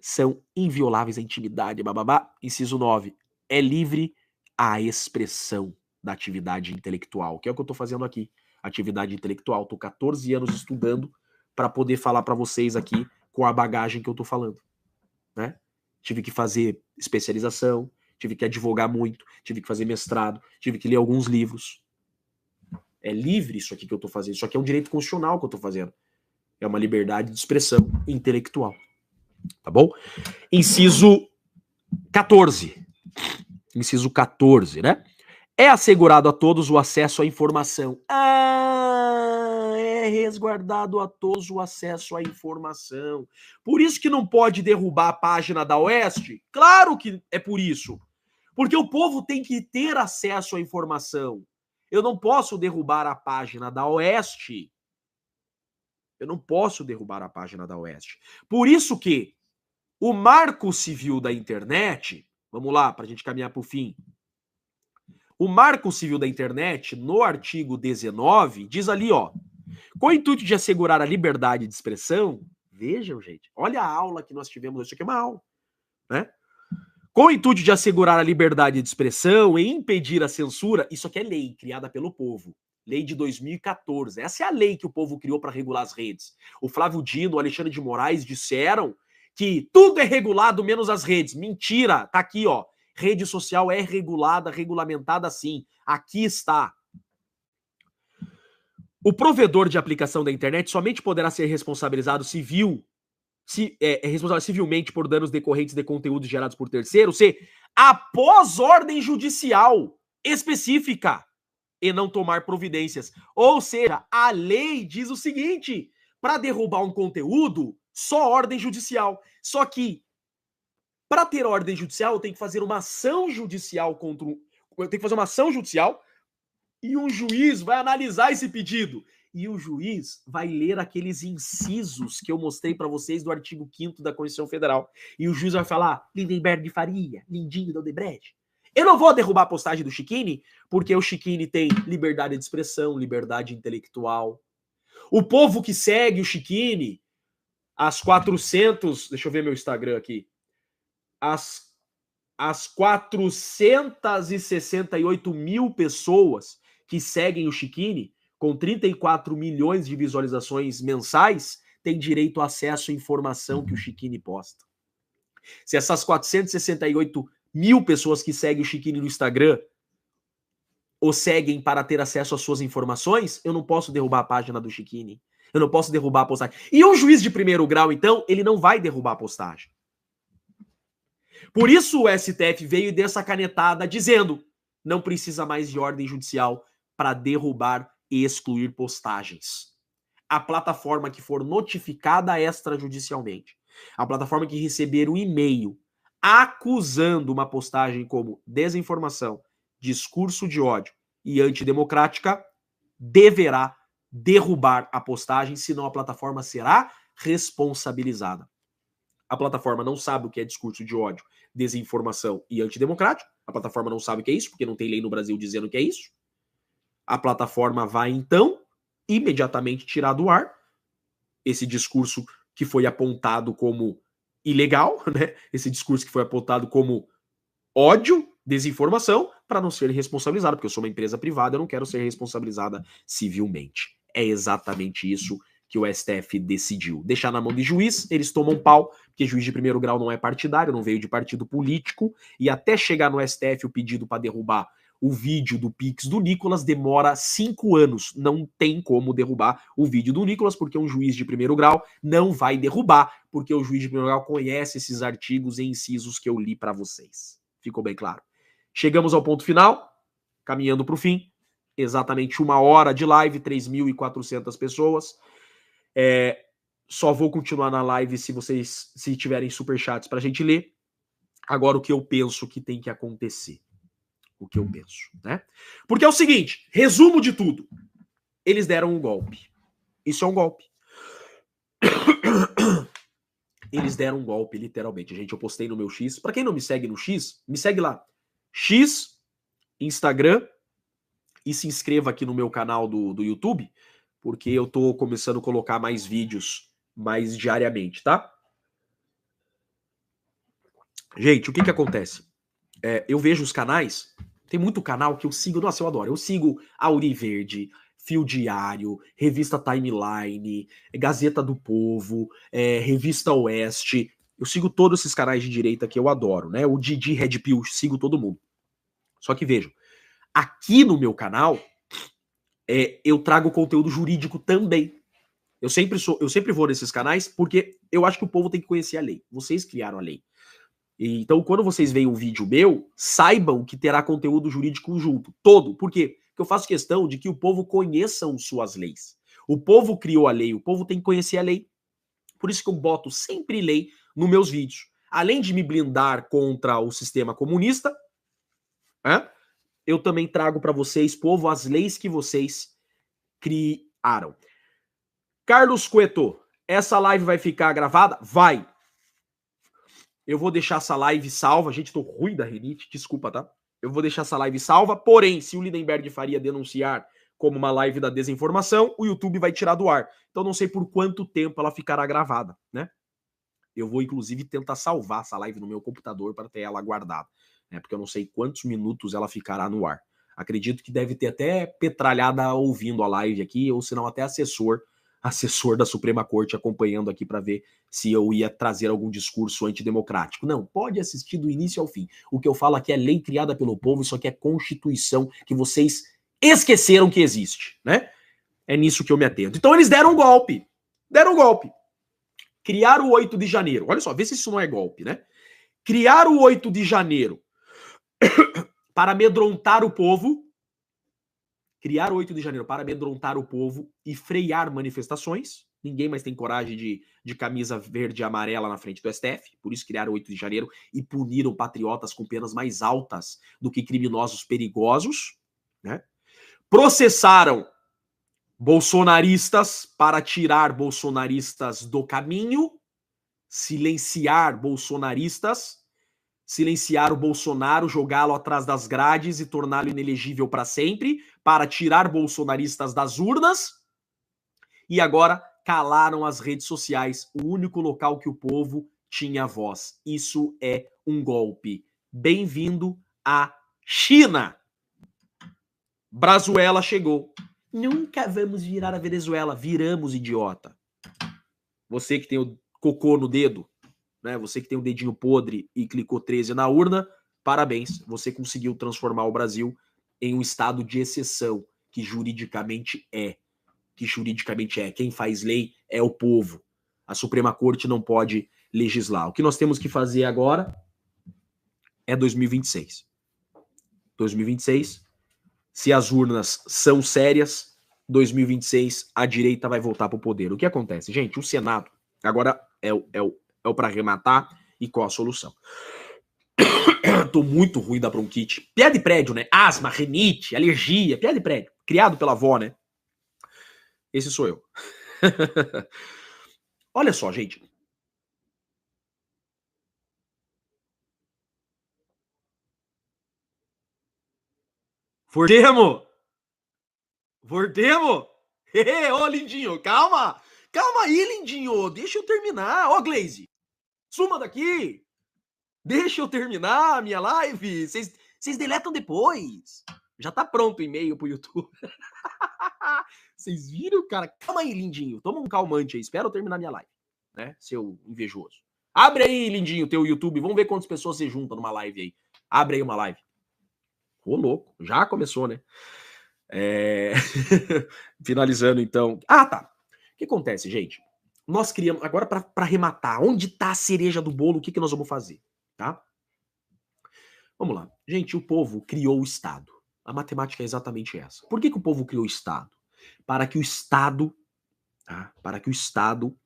São invioláveis a intimidade, bababá. Inciso 9. É livre a expressão da atividade intelectual, que é o que eu tô fazendo aqui. Atividade intelectual. Tô 14 anos estudando para poder falar para vocês aqui com a bagagem que eu tô falando, né? Tive que fazer especialização, tive que advogar muito, tive que fazer mestrado, tive que ler alguns livros. É livre isso aqui que eu tô fazendo. Isso aqui é um direito constitucional que eu tô fazendo. É uma liberdade de expressão intelectual. Tá bom? Inciso 14. Inciso 14, né? É assegurado a todos o acesso à informação. É resguardado a todos o acesso à informação. Por isso que não pode derrubar a página da Oeste? Claro que é por isso. Porque o povo tem que ter acesso à informação. Eu não posso derrubar a página da Oeste. Eu não posso derrubar a página da Oeste. Por isso que o Marco Civil da Internet, vamos lá, para a gente caminhar para o fim. O Marco Civil da Internet, no artigo 19, diz ali, ó, com o intuito de assegurar a liberdade de expressão, vejam, gente, olha a aula que nós tivemos, isso aqui é uma aula, né? Com o intuito de assegurar a liberdade de expressão e impedir a censura, isso aqui é lei criada pelo povo. Lei de 2014. Essa é a lei que o povo criou para regular as redes. O Flávio Dino, o Alexandre de Moraes disseram que tudo é regulado menos as redes. Mentira! Tá aqui, ó. Rede social é regulada, regulamentada sim. Aqui está. O provedor de aplicação da internet somente poderá ser responsabilizado responsável civilmente por danos decorrentes de conteúdos gerados por terceiros, após ordem judicial específica e não tomar providências. Ou seja, a lei diz o seguinte: para derrubar um conteúdo, só ordem judicial. Só que para ter ordem judicial, eu tenho que fazer uma ação judicial e um juiz vai analisar esse pedido. E o juiz vai ler aqueles incisos que eu mostrei para vocês do artigo 5º da Constituição Federal. E o juiz vai falar: Lindenberg de Faria, Lindinho da Odebrecht. Eu não vou derrubar a postagem do Chiquini, porque o Chiquini tem liberdade de expressão, liberdade intelectual. O povo que segue o Chiquini, as 400... Deixa eu ver meu Instagram aqui. As 468 mil pessoas que seguem o Chiquini, com 34 milhões de visualizações mensais, têm direito a acesso à informação que o Chiquini posta. Se essas 468 mil pessoas que seguem o Chiquini no Instagram o seguem para ter acesso às suas informações, eu não posso derrubar a página do Chiquini. Eu não posso derrubar a postagem. E um juiz de primeiro grau, então, ele não vai derrubar a postagem. Por isso o STF veio e deu essa canetada dizendo: não precisa mais de ordem judicial para derrubar e excluir postagens. A plataforma que for notificada extrajudicialmente, a plataforma que receber um e-mail acusando uma postagem como desinformação, discurso de ódio e antidemocrática, deverá derrubar a postagem, senão a plataforma será responsabilizada. A plataforma não sabe o que é discurso de ódio, desinformação e antidemocrático. A plataforma não sabe o que é isso, porque não tem lei no Brasil dizendo que é isso. A plataforma vai, então, imediatamente tirar do ar esse discurso que foi apontado como ilegal, né? Esse discurso que foi apontado como ódio, desinformação, para não ser responsabilizado, porque eu sou uma empresa privada, eu não quero ser responsabilizada civilmente. É exatamente isso que o STF decidiu. Deixar na mão de juiz, eles tomam pau, porque juiz de primeiro grau não é partidário, não veio de partido político, e até chegar no STF o pedido para derrubar o vídeo do Pix do Nicolas demora 5 anos. Não tem como derrubar o vídeo do Nicolas, porque um juiz de primeiro grau não vai derrubar, porque o juiz de primeiro grau conhece esses artigos e incisos que eu li para vocês. Ficou bem claro? Chegamos ao ponto final, caminhando para o fim. Exatamente 1 hora de live, 3.400 pessoas. Só vou continuar na live se tiverem superchats para a gente ler. Agora, o que eu penso que tem que acontecer. O que eu penso, né? Porque é o seguinte, resumo de tudo. Eles deram um golpe. Isso é um golpe. Eles deram um golpe, literalmente. Gente, eu postei no meu X. Pra quem não me segue no X, me segue lá. X, Instagram, e se inscreva aqui no meu canal do YouTube, porque eu tô começando a colocar mais vídeos mais diariamente, tá? Gente, o que acontece? Eu vejo os canais, tem muito canal que eu sigo, nossa, eu adoro. Eu sigo Auri Verde, Fio Diário, Revista Timeline, Gazeta do Povo, Revista Oeste. Eu sigo todos esses canais de direita que eu adoro, né? O Didi Red Pill, sigo todo mundo. Só que vejam, aqui no meu canal, eu trago conteúdo jurídico também. Eu sempre vou nesses canais porque eu acho que o povo tem que conhecer a lei. Vocês criaram a lei. Então, quando vocês veem um vídeo meu, saibam que terá conteúdo jurídico junto, todo. Por quê? Porque eu faço questão de que o povo conheça suas leis. O povo criou a lei, o povo tem que conhecer a lei. Por isso que eu boto sempre lei nos meus vídeos. Além de me blindar contra o sistema comunista, eu também trago para vocês, povo, as leis que vocês criaram. Carlos Cueto, essa live vai ficar gravada? Vai! Eu vou deixar essa live salva. Gente, tô ruim da rinite, desculpa, tá? Eu vou deixar essa live salva, porém, se o Lindenberg Faria denunciar como uma live da desinformação, o YouTube vai tirar do ar. Então não sei por quanto tempo ela ficará gravada, né? Eu vou, inclusive, tentar salvar essa live no meu computador para ter ela guardada, né? Porque eu não sei quantos minutos ela ficará no ar. Acredito que deve ter até petralhada ouvindo a live aqui, ou se não até assessor da Suprema Corte acompanhando aqui para ver se eu ia trazer algum discurso antidemocrático. Não, pode assistir do início ao fim. O que eu falo aqui é lei criada pelo povo, isso aqui é Constituição que vocês esqueceram que existe, né? É nisso que eu me atento. Então eles deram um golpe. Deram um golpe. Criaram o 8 de janeiro. Olha só, vê se isso não é golpe, né? Criaram o 8 de janeiro para amedrontar o povo. Criar o 8 de janeiro para amedrontar o povo e frear manifestações. Ninguém mais tem coragem de camisa verde e amarela na frente do STF. Por isso criaram o 8 de janeiro e puniram patriotas com penas mais altas do que criminosos perigosos, né? Processaram bolsonaristas para tirar bolsonaristas do caminho, silenciar bolsonaristas, silenciar o Bolsonaro, jogá-lo atrás das grades e torná-lo inelegível para sempre, para tirar bolsonaristas das urnas. E agora calaram as redes sociais, o único local que o povo tinha voz. Isso é um golpe. Bem-vindo à China. Brazuela chegou. Nunca vamos virar a Venezuela. Viramos, idiota. Você que tem o cocô no dedo, né? Você que tem o dedinho podre e clicou 13 na urna, parabéns. Você conseguiu transformar o Brasil em um estado de exceção, que juridicamente é. que juridicamente é. Quem faz lei é o povo. A Suprema Corte não pode legislar. O que nós temos que fazer agora é 2026. 2026, se as urnas são sérias, 2026 a direita vai voltar para o poder. O que acontece? Gente, o Senado, agora é o para arrematar, e qual a solução? Tô muito ruim da bronquite. Piada de prédio, né? Asma, rinite, alergia, piada de prédio. Criado pela avó, né? Esse sou eu. Olha só, gente. Voltemos! Voltemos! Ô, lindinho, calma! Calma aí, lindinho! Deixa eu terminar. Ó, Glaze! Suma daqui! Deixa eu terminar a minha live! Vocês deletam depois! Já tá pronto o e-mail pro YouTube. Vocês viram, cara? Calma aí, lindinho. Toma um calmante aí. Espera eu terminar minha live. Né? Seu invejoso. Abre aí, lindinho, teu YouTube. Vamos ver quantas pessoas se juntam numa live aí. Abre aí uma live. Ô, louco. Já começou, né? Finalizando, então. Ah, tá. O que acontece, gente? Nós criamos... Agora, para arrematar, onde tá a cereja do bolo, o que nós vamos fazer? Tá? Vamos lá. Gente, o povo criou o Estado. A matemática é exatamente essa. Por que o povo criou o Estado? Para que o Estado... Tá? Para que o Estado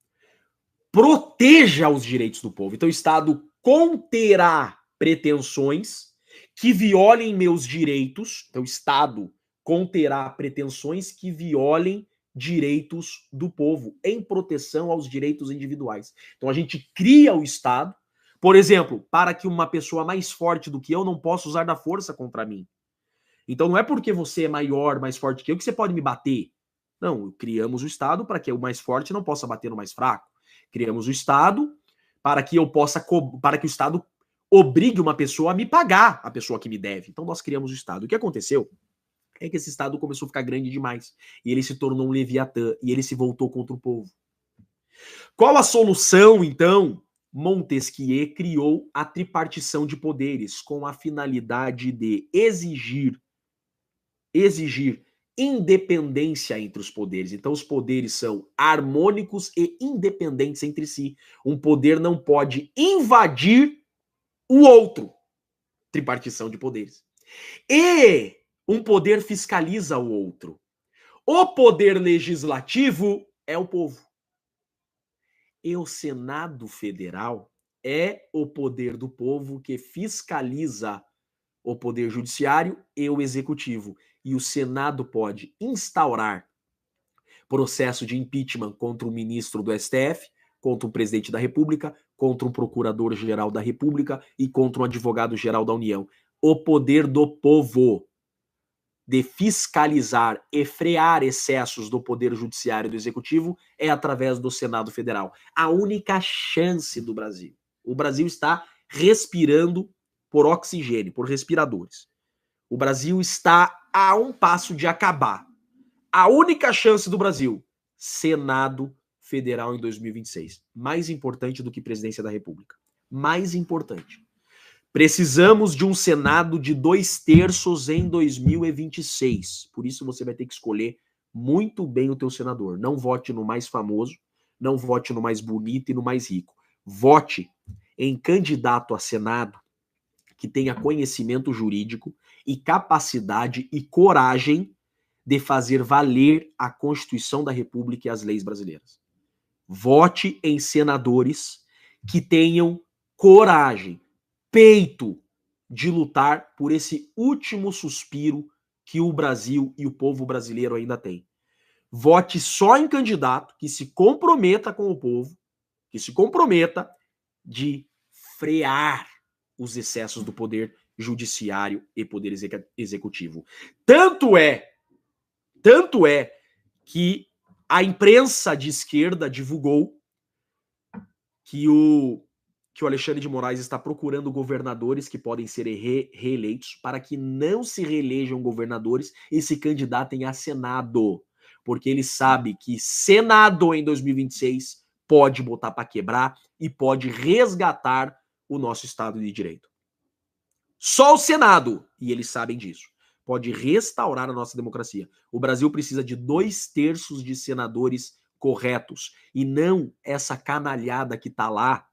proteja os direitos do povo. Então, o Estado conterá pretensões que violem meus direitos. Então, o Estado conterá pretensões que violem direitos do povo em proteção aos direitos individuais. Então, a gente cria o Estado, por exemplo, para que uma pessoa mais forte do que eu não possa usar da força contra mim. Então, não é porque você é maior, mais forte que eu, que você pode me bater. Não, criamos o Estado para que o mais forte não possa bater no mais fraco. Criamos o Estado para que para que o Estado obrigue uma pessoa a me pagar, a pessoa que me deve. Então nós criamos o Estado. O que aconteceu é que esse Estado começou a ficar grande demais e ele se tornou um Leviatã e ele se voltou contra o povo. Qual a solução, então? Montesquieu criou a tripartição de poderes com a finalidade de exigir independência entre os poderes. Então, os poderes são harmônicos e independentes entre si. Um poder não pode invadir o outro. Tripartição de poderes. E um poder fiscaliza o outro. O poder legislativo é o povo. E o Senado Federal é o poder do povo que fiscaliza o poder judiciário e o executivo. E o Senado pode instaurar processo de impeachment contra o ministro do STF, contra o presidente da República, contra o procurador-geral da República e contra o advogado-geral da União. O poder do povo de fiscalizar e frear excessos do poder judiciário e do executivo é através do Senado Federal. A única chance do Brasil. O Brasil está respirando por oxigênio, por respiradores. O Brasil está a um passo de acabar. A única chance do Brasil, Senado Federal em 2026. Mais importante do que presidência da República. Mais importante. Precisamos de um Senado de 2/3 em 2026. Por isso você vai ter que escolher muito bem o teu senador. Não vote no mais famoso, não vote no mais bonito e no mais rico. Vote em candidato a Senado que tenha conhecimento jurídico e capacidade e coragem de fazer valer a Constituição da República e as leis brasileiras. Vote em senadores que tenham coragem, peito de lutar por esse último suspiro que o Brasil e o povo brasileiro ainda tem. Vote só em candidato que se comprometa com o povo, que se comprometa de frear os excessos do poder judiciário e poder executivo. Tanto é que a imprensa de esquerda divulgou que o Alexandre de Moraes está procurando governadores que podem ser reeleitos para que não se reelejam governadores e se candidatem a Senado. Porque ele sabe que Senado em 2026 pode botar para quebrar e pode resgatar o nosso Estado de Direito. Só o Senado, e eles sabem disso, pode restaurar a nossa democracia. O Brasil precisa de 2/3 de senadores corretos, e não essa canalhada que tá lá,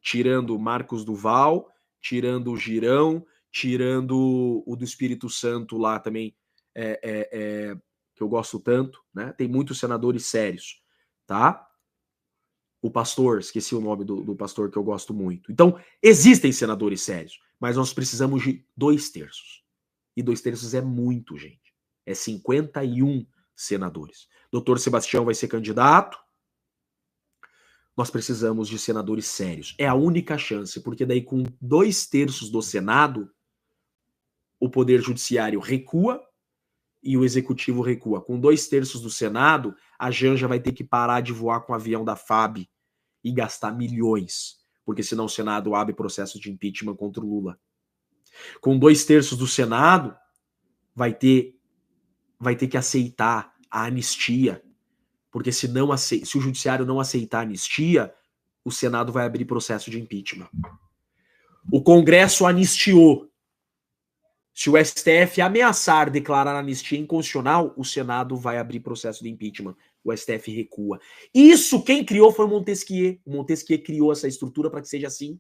tirando o Marcos Duval, tirando o Girão, tirando o do Espírito Santo lá também, que eu gosto tanto, né? Tem muitos senadores sérios, tá? O pastor, esqueci o nome do pastor que eu gosto muito. Então, existem senadores sérios, mas nós precisamos de 2/3. E 2/3 é muito, gente. É 51 senadores. Doutor Sebastião vai ser candidato. Nós precisamos de senadores sérios. É a única chance, porque daí com 2/3 do Senado, o Poder Judiciário recua e o Executivo recua. Com 2/3 do Senado, a Janja vai ter que parar de voar com o avião da FAB e gastar milhões, porque senão o Senado abre processo de impeachment contra o Lula. Com 2/3 do Senado, vai ter que aceitar a anistia, porque se o Judiciário não aceitar a anistia, o Senado vai abrir processo de impeachment. O Congresso anistiou. Se o STF ameaçar declarar a anistia inconstitucional, o Senado vai abrir processo de impeachment. O STF recua. Isso quem criou foi o Montesquieu. O Montesquieu criou essa estrutura para que seja assim,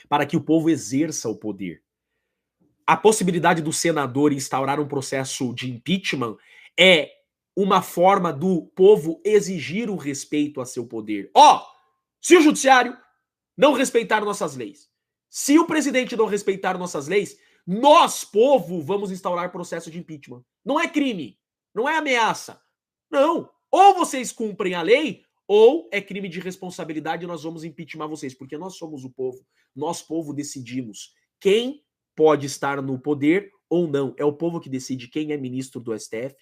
para que o povo exerça o poder. A possibilidade do senador instaurar um processo de impeachment é uma forma do povo exigir o respeito a seu poder. Se o judiciário não respeitar nossas leis, se o presidente não respeitar nossas leis, nós, povo, vamos instaurar processo de impeachment. Não é crime, não é ameaça. Não. Ou vocês cumprem a lei, ou é crime de responsabilidade e nós vamos impeachment vocês, porque nós somos o povo. Nós, povo, decidimos quem pode estar no poder ou não. É o povo que decide quem é ministro do STF,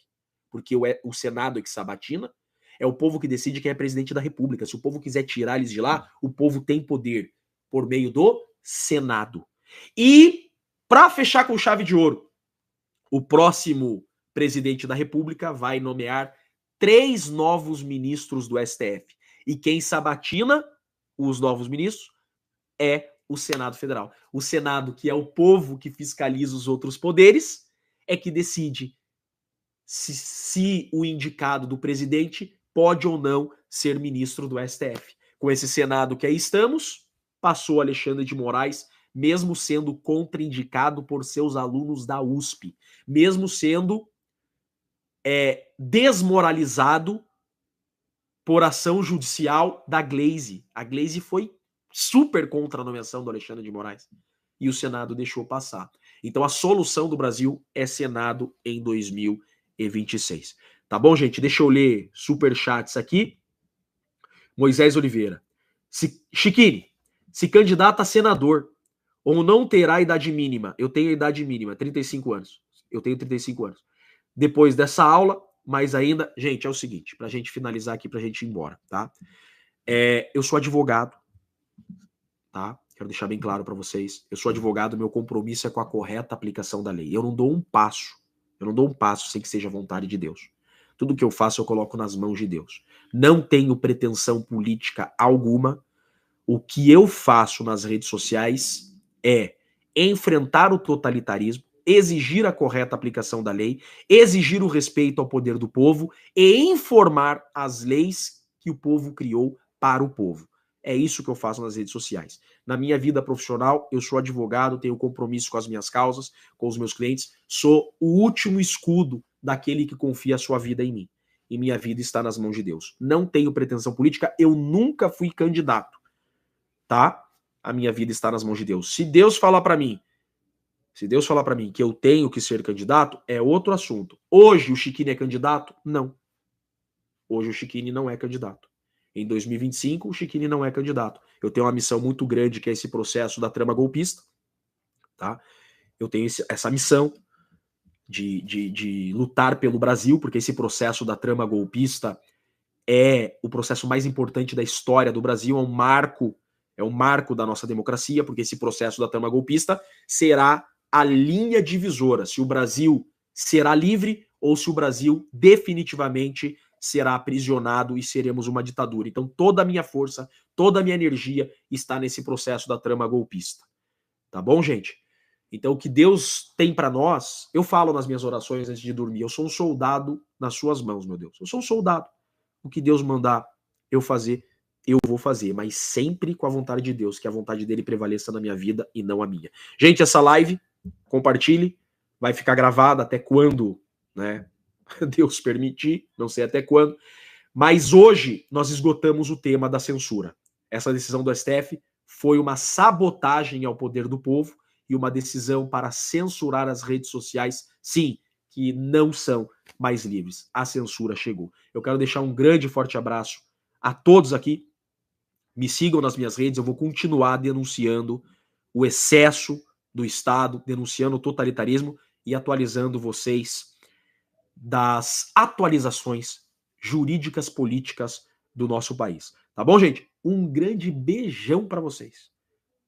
porque o Senado é que sabatina. É o povo que decide quem é presidente da República. Se o povo quiser tirar eles de lá, o povo tem poder por meio do Senado. E, para fechar com chave de ouro, o próximo presidente da República vai nomear 3 novos ministros do STF. E quem sabatina os novos ministros é o Senado Federal. O Senado, que é o povo que fiscaliza os outros poderes, é que decide se o indicado do presidente pode ou não ser ministro do STF. Com esse Senado que aí estamos, passou Alexandre de Moraes, mesmo sendo contraindicado por seus alunos da USP, mesmo sendo desmoralizado por ação judicial da Glaze. A Glaze foi super contra a nomeação do Alexandre de Moraes e o Senado deixou passar. Então a solução do Brasil é Senado em 2026. Tá bom, gente? Deixa eu ler superchats aqui. Moisés Oliveira. Chiquini, se candidata a senador ou não terá idade mínima? Eu tenho a idade mínima, 35 anos. Eu tenho 35 anos. Depois dessa aula, mas ainda... Gente, é o seguinte, pra gente finalizar aqui, pra gente ir embora, tá? Eu sou advogado, tá? Quero deixar bem claro pra vocês. Eu sou advogado, meu compromisso é com a correta aplicação da lei. Eu não dou um passo sem que seja a vontade de Deus. Tudo que eu faço eu coloco nas mãos de Deus. Não tenho pretensão política alguma. O que eu faço nas redes sociais é enfrentar o totalitarismo, exigir a correta aplicação da lei, exigir o respeito ao poder do povo e informar as leis que o povo criou para o povo. É isso que eu faço nas redes sociais. Na minha vida profissional, eu sou advogado, tenho compromisso com as minhas causas, com os meus clientes, sou o último escudo daquele que confia a sua vida em mim. E minha vida está nas mãos de Deus. Não tenho pretensão política, eu nunca fui candidato, tá? A minha vida está nas mãos de Deus. Se Deus falar para mim que eu tenho que ser candidato, é outro assunto. Hoje o Chiquini é candidato? Não. Hoje o Chiquini não é candidato. Em 2025, o Chiquini não é candidato. Eu tenho uma missão muito grande, que é esse processo da trama golpista, tá? Eu tenho essa missão de lutar pelo Brasil, porque esse processo da trama golpista é o processo mais importante da história do Brasil, é um marco da nossa democracia, porque esse processo da trama golpista será a linha divisora, se o Brasil será livre ou se o Brasil definitivamente será aprisionado e seremos uma ditadura. Então toda a minha força, toda a minha energia está nesse processo da trama golpista. Tá bom, gente? Então, o que Deus tem para nós, eu falo nas minhas orações antes de dormir, eu sou um soldado nas suas mãos, meu Deus. Eu sou um soldado. O que Deus mandar eu fazer, eu vou fazer, mas sempre com a vontade de Deus, que a vontade dele prevaleça na minha vida e não a minha. Gente, essa live, compartilhe, vai ficar gravada até quando, né? Deus permitir, não sei até quando. Mas hoje nós esgotamos o tema da censura. Essa decisão do STF foi uma sabotagem ao poder do povo e uma decisão para censurar as redes sociais, sim, que não são mais livres. A censura chegou. Eu quero deixar um grande e forte abraço a todos aqui. Me sigam nas minhas redes, eu vou continuar denunciando o excesso do Estado, denunciando o totalitarismo e atualizando vocês das atualizações jurídicas políticas do nosso país. Tá bom, gente? Um grande beijão para vocês.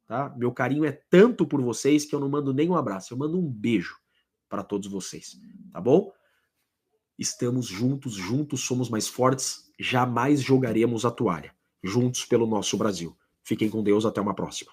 Tá? Meu carinho é tanto por vocês que eu não mando nem um abraço, eu mando um beijo para todos vocês, tá bom? Estamos juntos, juntos somos mais fortes, jamais jogaremos a toalha. Juntos pelo nosso Brasil. Fiquem com Deus, até uma próxima.